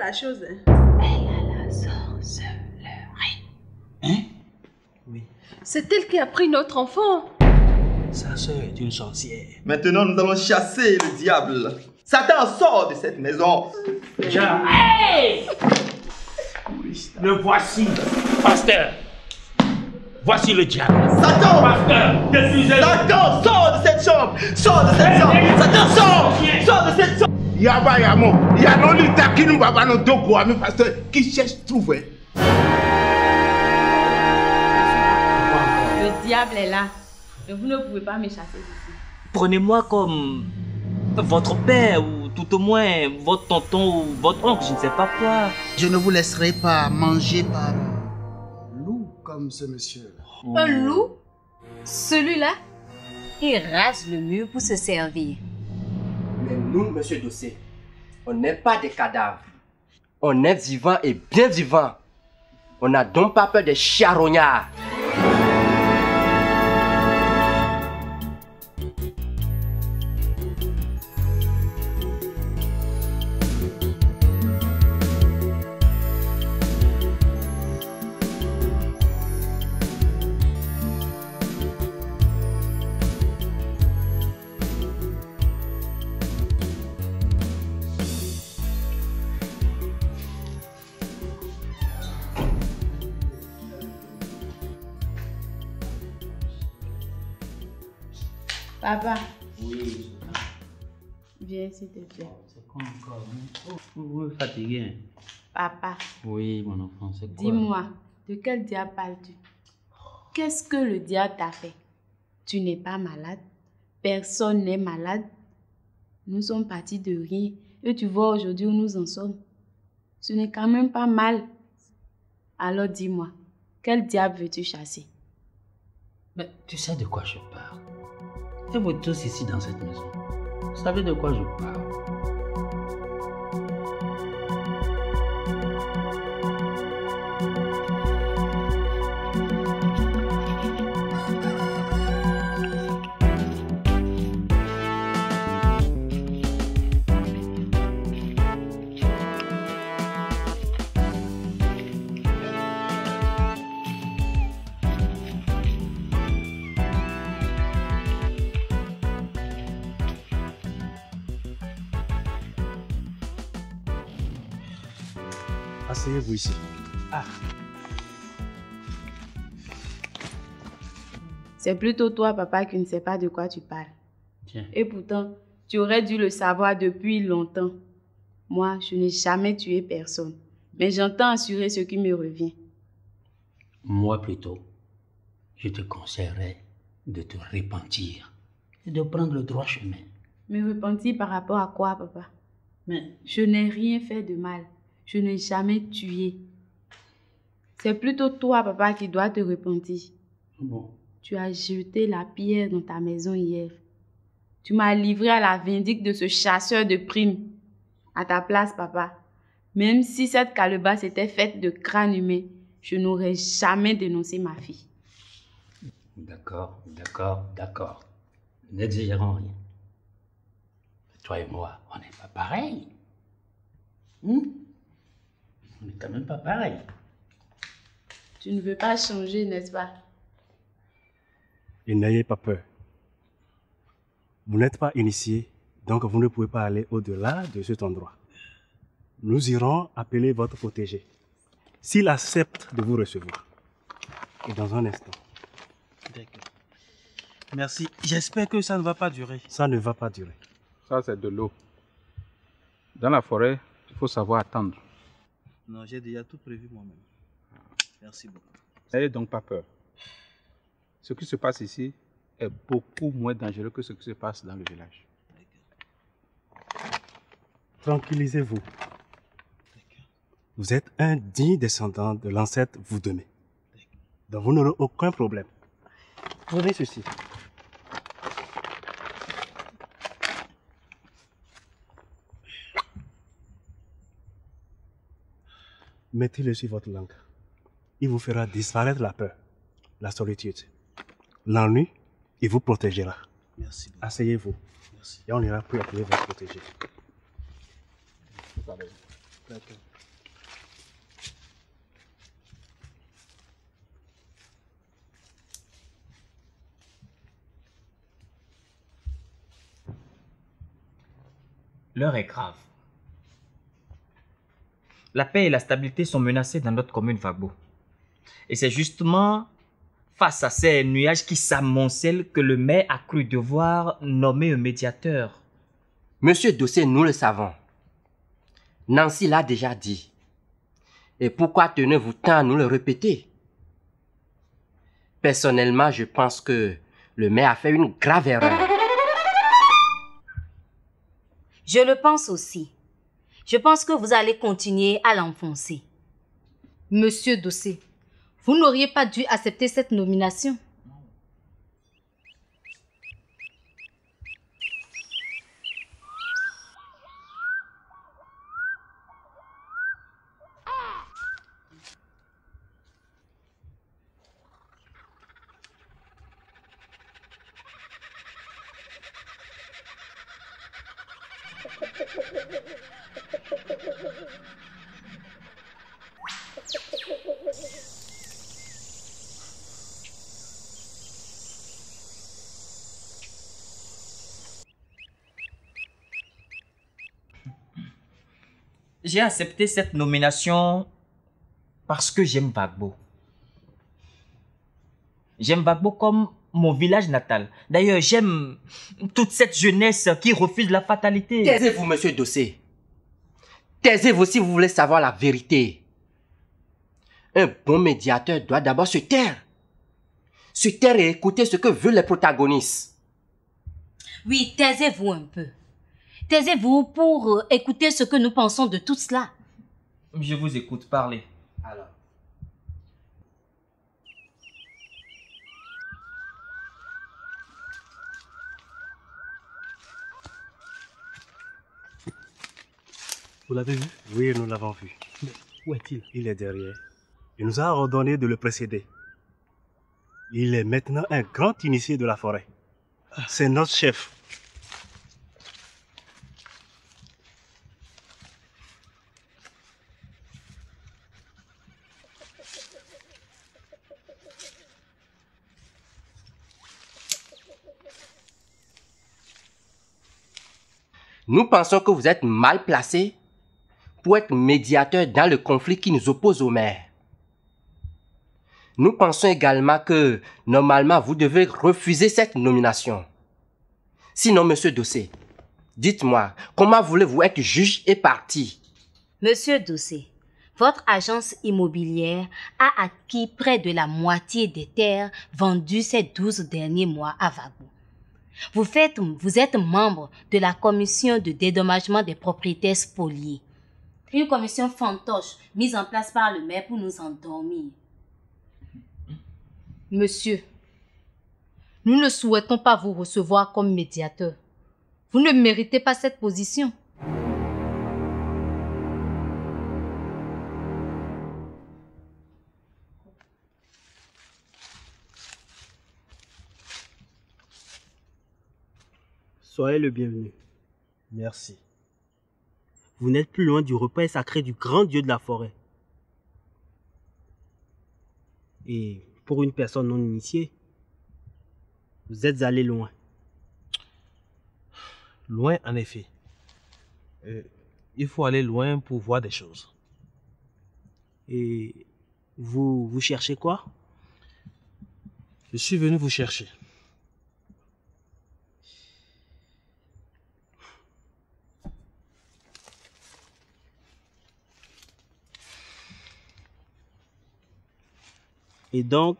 la chose. Elle a la sorcellerie. Hein? Oui. C'est elle qui a pris notre enfant. Sa sœur est une sorcière. Maintenant, nous allons chasser le diable. Satan sort de cette maison. Déjà. Hey! Le voici, pasteur. Voici le diable. Satan! Pasteur, diffusez-le. Satan, sors de cette chambre! Sors de cette chambre! Satan, sors! Sors de cette chambre! Yaba Yamo, Yano Lita qui nous va nous dogo, ami pasteur, qui cherche trouver. Le diable est là. Et vous ne pouvez pas me chasser d'ici. Prenez-moi comme votre père ou tout au moins votre tonton ou votre oncle, je ne sais pas quoi. Je ne vous laisserai pas manger par loup comme ce monsieur. Un loup? Celui-là? Il rase le mur pour se servir. Mais nous, monsieur Dossé, on n'est pas des cadavres. On est vivants et bien vivants. On n'a donc pas peur des charognards. Papa, Oui. viens s'il te plaît. C'est quoi encore? Vous êtes fatigué. Papa, Oui, mon enfant, c'est quoi? dis-moi, de quel diable parles-tu? Qu'est-ce que le diable t'a fait? Tu n'es pas malade. Personne n'est malade. Nous sommes partis de rien. Et tu vois aujourd'hui où nous en sommes. Ce n'est quand même pas mal. Alors dis-moi, quel diable veux-tu chasser? Mais tu sais de quoi je parle. Et vous tous ici dans cette maison, vous savez de quoi je parle. Asseyez-vous ici. C'est plutôt toi, papa, qui ne sais pas de quoi tu parles. Tiens. Et pourtant, tu aurais dû le savoir depuis longtemps. Moi, je n'ai jamais tué personne. Mais j'entends assurer ce qui me revient. Moi plutôt, je te conseillerais de te repentir et de prendre le droit chemin. Me repentir par rapport à quoi, papa? Mais Je n'ai rien fait de mal. Je n'ai jamais tué. C'est plutôt toi, papa, qui dois te repentir. bon, Tu as jeté la pierre dans ta maison hier. Tu m'as livré à la vindicte de ce chasseur de primes. À ta place, papa, même si cette calebasse était faite de crâne humain, je n'aurais jamais dénoncé ma fille. d'accord. N'exagérons rien. Toi et moi, on n'est pas pareils. On n'est quand même pas pareils. Tu ne veux pas changer, n'est-ce pas? Et n'ayez pas peur. Vous n'êtes pas initié, donc vous ne pouvez pas aller au-delà de cet endroit. Nous irons appeler votre protégé, s'il accepte de vous recevoir. Et dans un instant. D'accord. Merci. J'espère que ça ne va pas durer. Ça ne va pas durer. Ça, c'est de l'eau. Dans la forêt, il faut savoir attendre. Non, j'ai déjà tout prévu moi-même. Merci beaucoup. N'ayez donc pas peur. Ce qui se passe ici est beaucoup moins dangereux que ce qui se passe dans le village. Tranquillisez-vous. Vous êtes un digne descendant de l'ancêtre Voudomé. Donc vous n'aurez aucun problème. Prenez ceci. Mettez-le sur votre langue. Il vous fera disparaître la peur, la solitude, l'ennui, il vous protégera. Merci beaucoup. Asseyez-vous. Merci. Et on ira plus appeler votre protégé. D'accord. l'heure est grave. La paix et la stabilité sont menacées dans notre commune Vagbo. Et c'est justement face à ces nuages qui s'amoncellent que le maire a cru devoir nommer un médiateur. Monsieur Dossé, nous le savons. Nancy l'a déjà dit. Et pourquoi tenez-vous tant à nous le répéter? Personnellement, je pense que le maire a fait une grave erreur. Je le pense aussi. Je pense que vous allez continuer à l'enfoncer. Monsieur Dossé, vous n'auriez pas dû accepter cette nomination. J'ai accepté cette nomination parce que j'aime Vagbo. J'aime Vagbo comme mon village natal. D'ailleurs, j'aime toute cette jeunesse qui refuse la fatalité. Taisez-vous, monsieur Dossé. Taisez-vous si vous voulez savoir la vérité. Un bon médiateur doit d'abord se taire. Se taire et écouter ce que veulent les protagonistes. Oui, taisez-vous un peu. Taisez-vous pour écouter ce que nous pensons de tout cela. Je vous écoute, parler. Alors. Vous l'avez vu? Oui, nous l'avons vu. Mais où est-il? Il est derrière. Il nous a ordonné de le précéder. Il est maintenant un grand initié de la forêt. C'est notre chef. Nous pensons que vous êtes mal placé pour être médiateur dans le conflit qui nous oppose au maire. Nous pensons également que, normalement, vous devez refuser cette nomination. Sinon, monsieur Dossé, dites-moi, comment voulez-vous être juge et parti? Monsieur Dossé, votre agence immobilière a acquis près de la moitié des terres vendues ces 12 derniers mois à Vagbo. Vous êtes membre de la commission de dédommagement des propriétaires spoliées. Une commission fantoche mise en place par le maire pour nous endormir. Monsieur, nous ne souhaitons pas vous recevoir comme médiateur. Vous ne méritez pas cette position. Soyez le bienvenu. Merci. Vous n'êtes plus loin du repas sacré du grand dieu de la forêt. Et pour une personne non initiée, vous êtes allé loin. Loin, en effet. Il faut aller loin pour voir des choses. Et vous cherchez quoi? Je suis venu vous chercher. Et donc,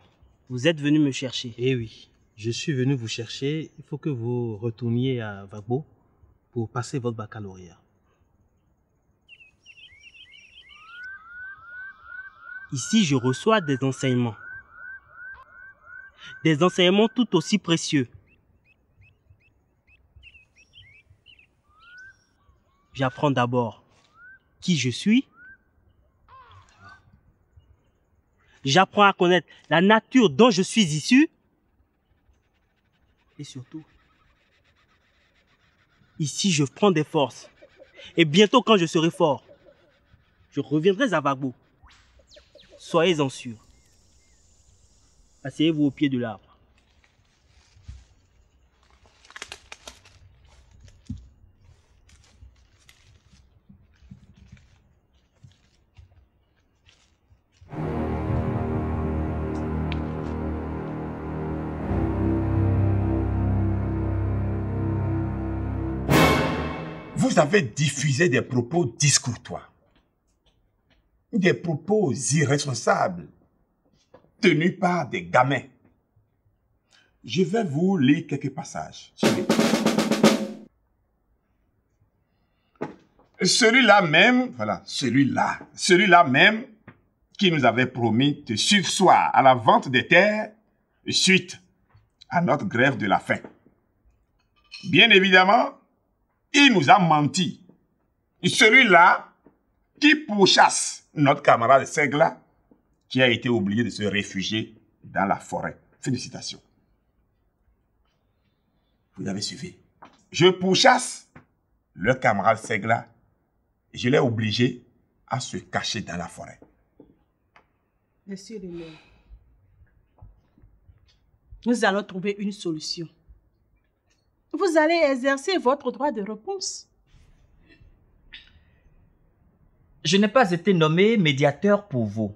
vous êtes venu me chercher? Eh oui, je suis venu vous chercher. Il faut que vous retourniez à Vagbo pour passer votre baccalauréat. Ici, je reçois des enseignements. Des enseignements tout aussi précieux. J'apprends d'abord qui je suis. J'apprends à connaître la nature dont je suis issu. Et surtout, ici, je prends des forces. Et bientôt, quand je serai fort, je reviendrai à Vagbo. Soyez-en sûrs. Asseyez-vous au pied de l'arbre. vous avez diffusé des propos discourtois, des propos irresponsables, tenus par des gamins. Je vais vous lire quelques passages. Celui-là même, voilà, celui-là même qui nous avait promis de surseoir à la vente des terres suite à notre grève de la faim. Bien évidemment, il nous a menti. Celui-là qui pourchasse notre camarade Segla, qui a été obligé de se réfugier dans la forêt. Félicitations. Vous avez suivi. Je pourchasse le camarade Segla et je l'ai obligé à se cacher dans la forêt. Monsieur le maire, nous allons trouver une solution. Vous allez exercer votre droit de réponse. Je n'ai pas été nommé médiateur pour vous.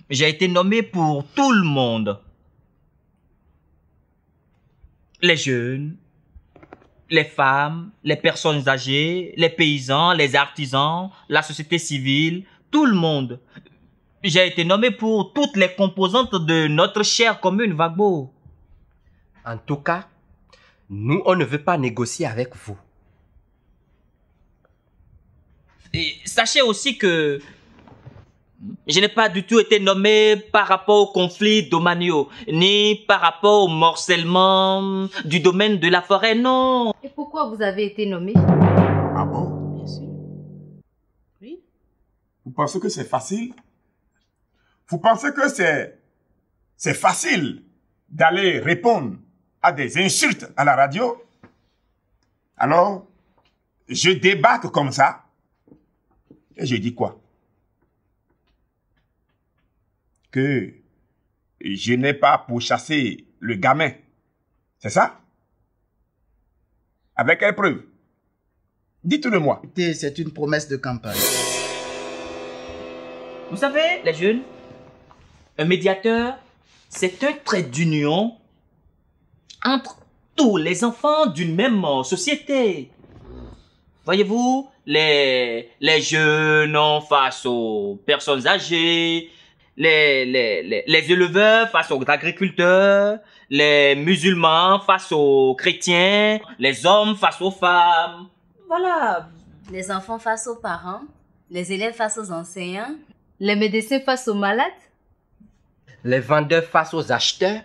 J'ai été nommé pour tout le monde. Les jeunes, les femmes, les personnes âgées, les paysans, les artisans, la société civile, tout le monde. J'ai été nommé pour toutes les composantes de notre chère commune Vagbo. En tout cas, nous, on ne veut pas négocier avec vous. Et sachez aussi que je n'ai pas du tout été nommé par rapport au conflit domaniaux, ni par rapport au morcellement du domaine de la forêt, non. Et pourquoi vous avez été nommé? Ah bon? Bien sûr. Oui. Vous pensez que c'est facile? Vous pensez que c'est facile d'aller répondre à des insultes à la radio? Alors, je débarque comme ça et je dis quoi? Que je n'ai pas pourchassé le gamin. C'est ça? Avec quelle preuve? Dites-le-moi. C'est une promesse de campagne. Vous savez, les jeunes, un médiateur, c'est un trait d'union entre tous les enfants d'une même société. Voyez-vous, les jeunes en face aux personnes âgées, les éleveurs face aux agriculteurs, les musulmans face aux chrétiens, les hommes face aux femmes. Voilà. Les enfants face aux parents, les élèves face aux enseignants, les médecins face aux malades. Les vendeurs face aux acheteurs,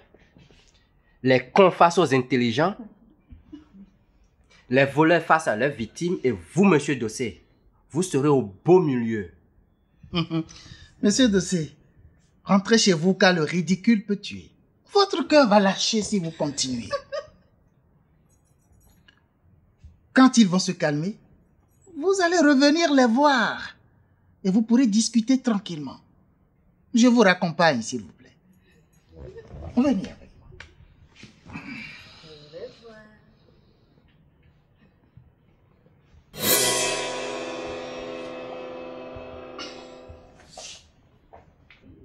les cons face aux intelligents, les voleurs face à leurs victimes, et vous, monsieur Dossé, vous serez au beau milieu. Monsieur Dossé, rentrez chez vous car le ridicule peut tuer. Votre cœur va lâcher si vous continuez. Quand ils vont se calmer, vous allez revenir les voir et vous pourrez discuter tranquillement. Je vous raccompagne, s'il vous plaît. Venez avec moi.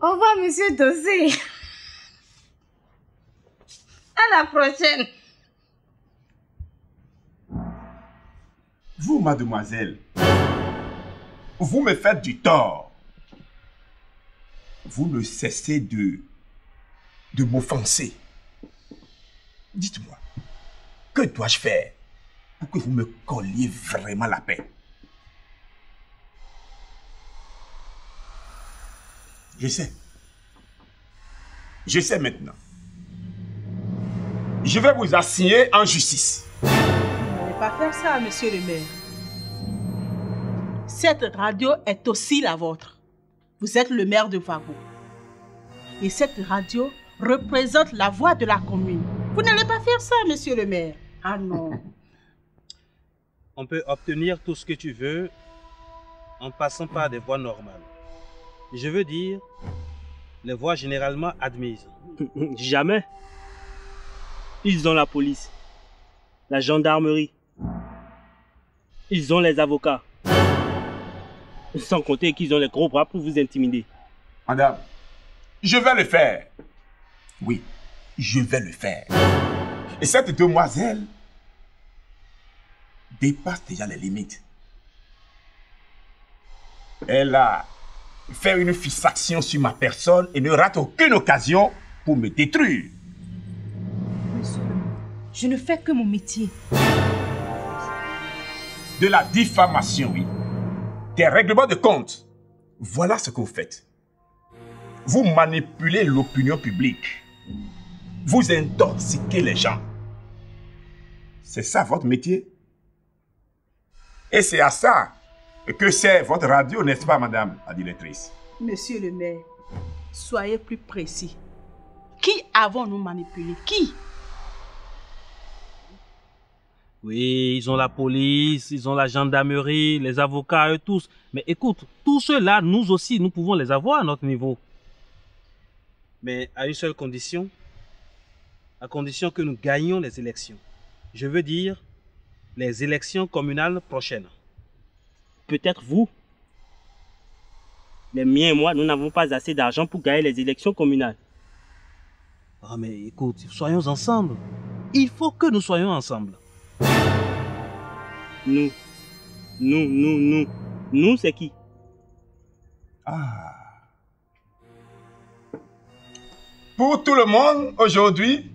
Au revoir, monsieur Dossé. À la prochaine. Vous, mademoiselle, vous me faites du tort. Vous ne cessez de m'offenser. Dites-moi, que dois-je faire pour que vous me colliez vraiment la paix? Je sais. Je sais maintenant. Je vais vous assigner en justice. Vous n'allez pas faire ça, monsieur le maire. Cette radio est aussi la vôtre. Vous êtes le maire de Vagbo. Et cette radio représente la voix de la commune. Vous n'allez pas faire ça, monsieur le maire. Ah non. On peut obtenir tout ce que tu veux en passant par des voies normales. Je veux dire, les voies généralement admises. Jamais. Ils ont la police, la gendarmerie. Ils ont les avocats. Sans compter qu'ils ont les gros bras pour vous intimider. Madame, je vais le faire. Oui, je vais le faire. Et cette demoiselle dépasse déjà les limites. Elle a fait une fixation sur ma personne et ne rate aucune occasion pour me détruire. Monsieur, je ne fais que mon métier. De la diffamation, oui. Des règlements de compte. Voilà ce que vous faites. Vous manipulez l'opinion publique. Vous intoxiquez les gens. C'est ça votre métier? Et c'est à ça que sert votre radio, n'est-ce pas, madame la directrice? Monsieur le maire, soyez plus précis. Qui avons-nous manipulé? Qui? Oui, ils ont la police, ils ont la gendarmerie, les avocats, eux tous. Mais écoute, tous ceux-là, nous aussi, nous pouvons les avoir à notre niveau. Mais à une seule condition, à condition que nous gagnions les élections. Je veux dire, les élections communales prochaines. Peut-être vous. Mais Mien et moi, nous n'avons pas assez d'argent pour gagner les élections communales. Ah mais écoute, soyons ensemble. Il faut que nous soyons ensemble. Nous, c'est qui? Ah. Pour tout le monde, aujourd'hui,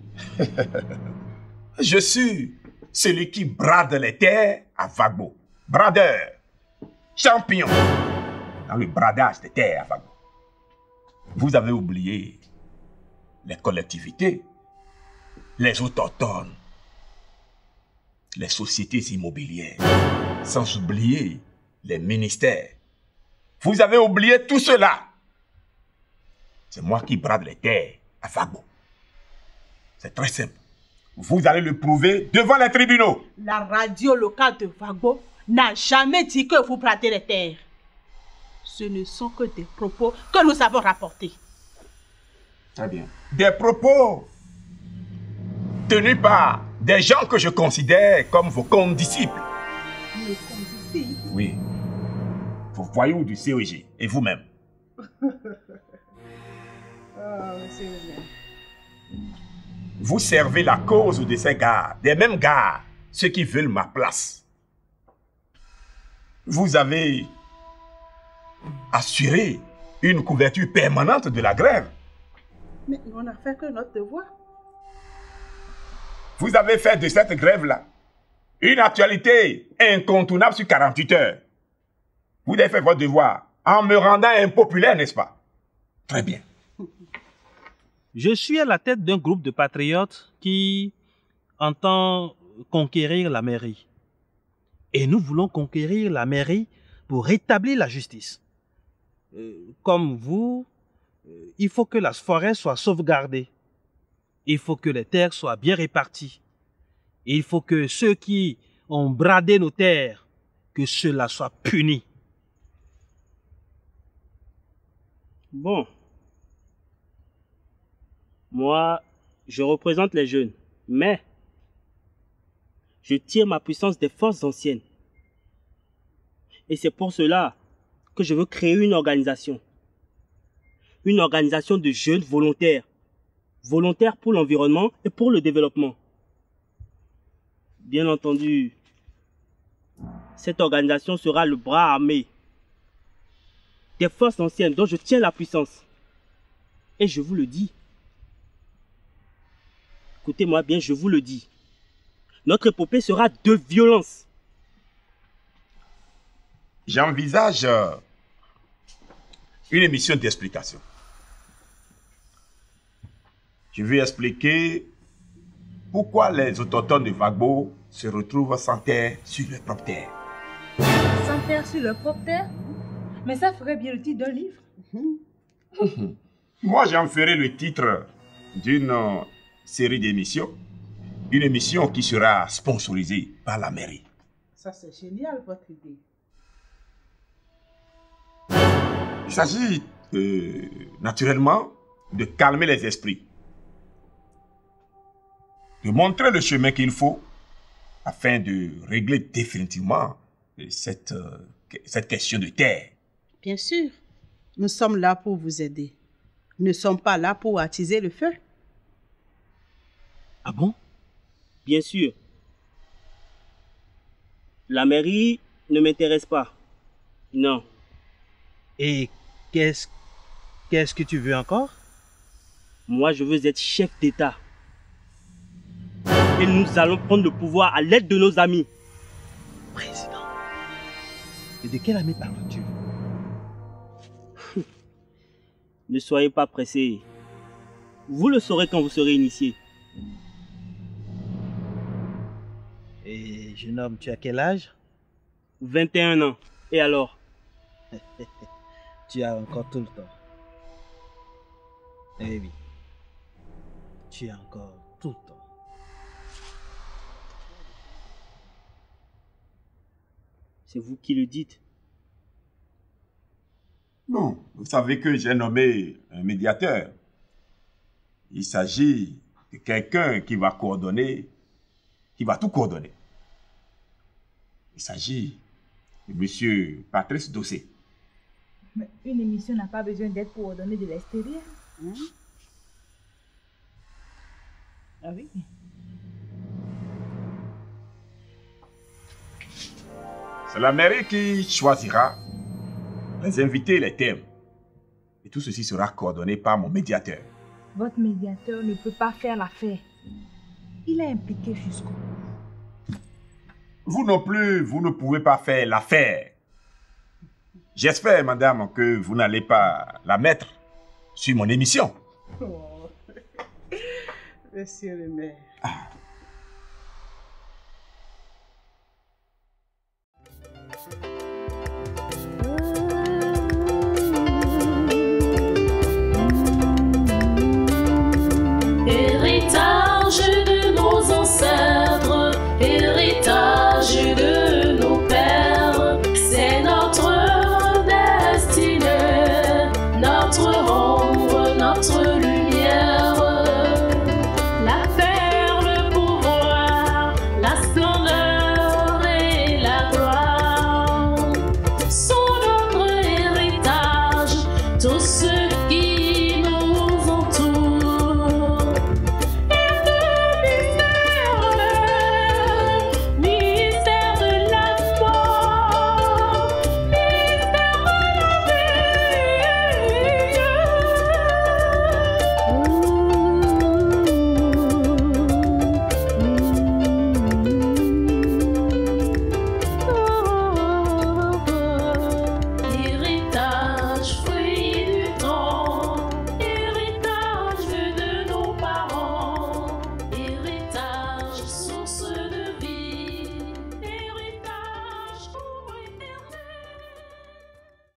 je suis celui qui brade les terres à Vagbo. Bradeur, champion dans le bradage des terres à Vagbo. Vous avez oublié les collectivités, les autochtones, les sociétés immobilières, sans oublier les ministères. Vous avez oublié tout cela. C'est moi qui brade les terres à Vagbo. C'est très simple. Vous allez le prouver devant les tribunaux. La radio locale de Vagbo n'a jamais dit que vous bradez les terres. Ce ne sont que des propos que nous avons rapportés. Très bien. Des propos tenus par des gens que je considère comme vos condisciples. Mes condisciples? Oui. Vos voyous du CEG et vous-même. Monsieur le maire. Vous servez la cause de ces gars, des mêmes gars, ceux qui veulent ma place. Vous avez assuré une couverture permanente de la grève. Mais on n'a fait que notre devoir. Vous avez fait de cette grève-là une actualité incontournable sur 48 heures. Vous avez fait votre devoir en me rendant impopulaire, n'est-ce pas? Très bien. Je suis à la tête d'un groupe de patriotes qui entend conquérir la mairie. Et nous voulons conquérir la mairie pour rétablir la justice. Comme vous, il faut que la forêt soit sauvegardée. Il faut que les terres soient bien réparties. Il faut que ceux qui ont bradé nos terres, que ceux-là soient punis. Bon. Moi, je représente les jeunes, mais je tire ma puissance des forces anciennes. Et c'est pour cela que je veux créer une organisation. Une organisation de jeunes volontaires. Volontaires pour l'environnement et pour le développement. Bien entendu, cette organisation sera le bras armé des forces anciennes dont je tiens la puissance. Et je vous le dis. Écoutez-moi bien, je vous le dis. Notre épopée sera de violence. J'envisage une émission d'explication. Je vais expliquer pourquoi les autochtones de Vagbo se retrouvent sans terre sur leur propre terre. Sans terre sur leur propre terre? Mais ça ferait bien le titre d'un livre. Moi, j'en ferai le titre d'une série d'émissions. Une émission qui sera sponsorisée par la mairie. Ça, c'est génial, votre idée. Il s'agit naturellement de calmer les esprits. De montrer le chemin qu'il faut afin de régler définitivement cette question de terre. Bien sûr, nous sommes là pour vous aider. Nous ne sommes pas là pour attiser le feu. Ah bon? Bien sûr. La mairie ne m'intéresse pas. Non. Et qu'est-ce que tu veux encore? Moi, je veux être chef d'État. Et nous allons prendre le pouvoir à l'aide de nos amis. Président. Et de quel ami parles-tu? Ne soyez pas pressés. Vous le saurez quand vous serez initié. Et jeune homme, tu as quel âge? 21 ans. Et alors? Tu as encore tout le temps. Eh oui. Tu as encore tout le temps. C'est vous qui le dites. Non, vous savez que j'ai nommé un médiateur. Il s'agit de quelqu'un qui va coordonner, qui va tout coordonner. Il s'agit de M. Patrice Dossé. Mais une émission n'a pas besoin d'être coordonnée de l'extérieur. Hein? Ah oui. C'est la mairie qui choisira les invités et les thèmes. Et tout ceci sera coordonné par mon médiateur. Votre médiateur ne peut pas faire l'affaire. Il est impliqué jusqu'au bout. Vous non plus, vous ne pouvez pas faire l'affaire. J'espère, madame, que vous n'allez pas la mettre sur mon émission. Oh. Monsieur le maire. Ah.